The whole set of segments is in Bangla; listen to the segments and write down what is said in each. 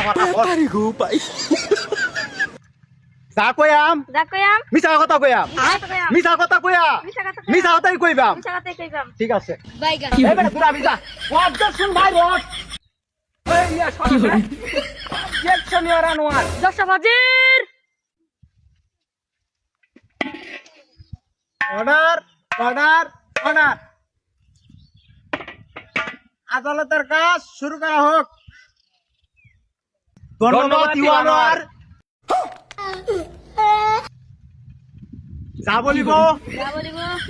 তাড়াতাড়ি গো পাই যা কইয়াম মিছা কথা কইয়াম মিছা কথা কইয়া মিছা কথাই কইবাম ঠিক আছে এবারে পুরা মিছা অবজেকশন ভাই রড এই ইয়া সরে অবজেকশন ইওর আনোয়ার দশটা বাজির অর্ডার অর্ডার অর্ডার আদালতের কাজ শুরু করা হোক। ধন্যবাদ ইওর আনোয়ার। যা বলিব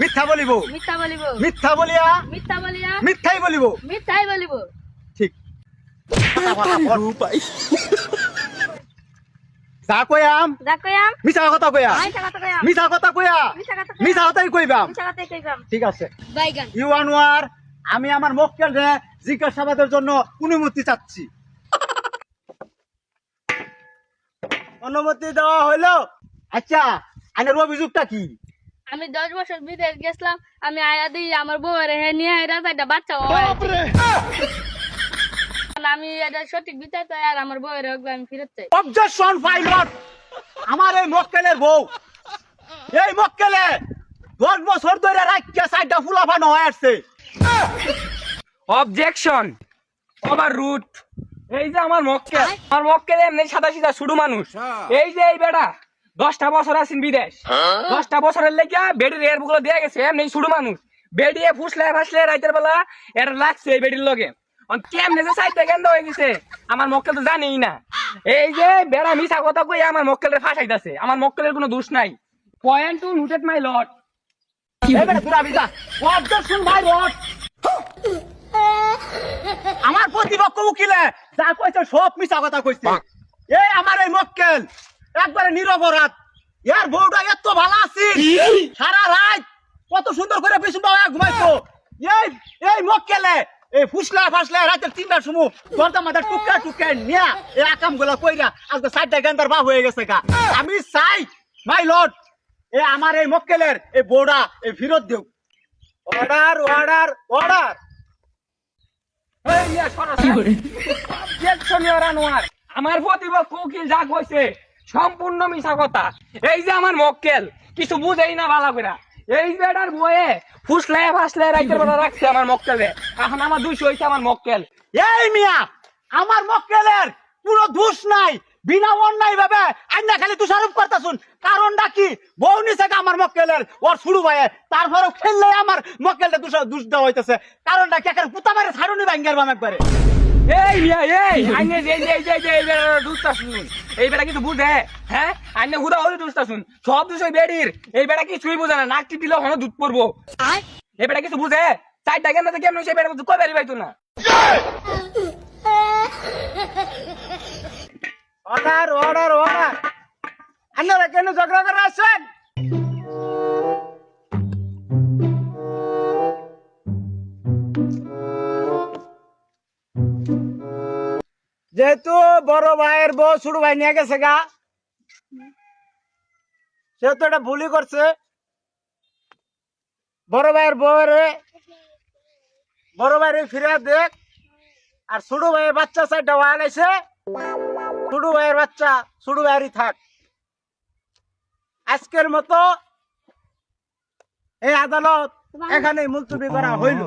মিথ্যা বলিব মিথ্যা বলিয়া মিথ্যাই বলিব ঠিক যা কইয়াম মিছা কথা কইয়া মিছা কথা কইয়া মিছা কথাই কইবাম ঠিক আছে ইউ আনোয়ার আমি আমার মক্কেলরে জিজ্ঞাসাবাদের জন্য অনুমতি চাচ্ছি। অনুমতি দেওয়া হইলো। আচ্ছা আইনের অভিযোগটা কি? আমি 10 বছর বিদেশ গেছিলাম, আমি আয়া দিই আমার বউয়ের নিয়ে একটা বাচ্চা আমি এটা সঠিক বিচার চাই আর আমার বউয়ের আমি ফিরত চাই। অবজেকশন পাইলট আমার এই মক্কেলের বউ এই মক্কেলে 10 বছর ধরে রাখিয়া সাইডটা ফুলাফানো হয়ে আসছে। Objection overruled. এই যে আমার মক্কেল এমনি সাদা সিধা শুধু মানুষ। এই যে এই বেটা 10টা বছর আছেন বিদেশ, 10টা বছরের লেগিয়া বেডির এর বুকলো দিয়ে গেছে এমনি শুধু মানুষ। বেডিয়ে ফুসলে ফাসলে রাইতের বেলা এর লাগছে এই বেডির লগে কেমনে যে সাইডটা গেন্দ হয়ে গেছে আমার মক্কেল তো জানেই না। এই যে বেড়া মিছা কথা কই আমার মক্কেলের ফাঁসাইতেছে, আমার মক্কেলের কোনো দোষ নাই। Point to noted my lord. আমার প্রতিপক্ষ উকিলে যা কইছে সব মিছা কথা কইছে। এই আমার এই মক্কেল একবারে নিরপরাধ। এর বউটা এত ভালো আছে সারা রাত কত সুন্দর করে পিছন পাওয়া ঘুমাইতো। এই মক্কেলে এই ফুসলা ফাসলা রাতের 3টার সময় দরজা মাথা টুকা টুকা নিয়া এই আকাম গুলা কইরা আজকে 4টা গেন্দার বাপ হয়ে গেছে গা। আমি চাই মাই লর্ড আমার এই মক্কেলের এই বউটা এই ফেরত দেও। Order order order. এই ইয়া অবজেকশন ইওর আনোয়ার। আমার প্রতিপক্ষ উকিল যা কইছে সম্পূর্ণ মিছা কথা। এই যে আমার মক্কেল কিছু বুঝেই না ভালো করে। এই বেটার বয়ে ফুসলে ফাসলে রাইতের বেলা রাখছে আমার মক্কেলে। এখন আমার দোষ হইছে আমার মক্কেল। এই মিয়া আমার মক্কেলের কোনো দোষ নাই, বিনা অন্যায় ভাবে আইনা খালি দোষারোপ করতাছুন। কারণটা কি? বউ নিছে আমার মক্কেলের ওর শুরু ভাইয়ে, তারপরে খেললে আমার মক্কেলটা দোষ দেওয়া হইতেছে। কারণটা কি? একের পুতা মারে ছাড়ুনি ভাঙ্গার বাম একবারে। এই মিয়া এই আইনে যে এই বেটা দুষ্টা শুনুন। এই বেটা কিছু বুঝে? হ্যাঁ আইনে হুদা হলে দুষ্টা শুন। সব দোষ ওই বেডির। এই বেটা কিছুই বুঝে না, নাক টিপিলে হনো দুধ পড়বো। এই বেটা কিছু বুঝে? 4টা গেন্দাতে কেমন সেই বেটা কই বেরি পাইতো না। Order order order. আপনারা কেন ঝগড়া করে আসছেন? যেহেতু বড় ভাইয়ের বউ ছোট ভাই নিয়ে গেছে গা, সেহেতু এটা ভুলই করছে। বড় ভাইয়ের ফিরে দেখ। আর ছোট ভাইয়ের বাচ্চা চাইটা ওয়ালাইছে, ছোট ভাইয়ের বাচ্চা ছোট ভাইয়েরই থাক। আজকের মতো এই আদালত এখানে মুলতবি করা হইল।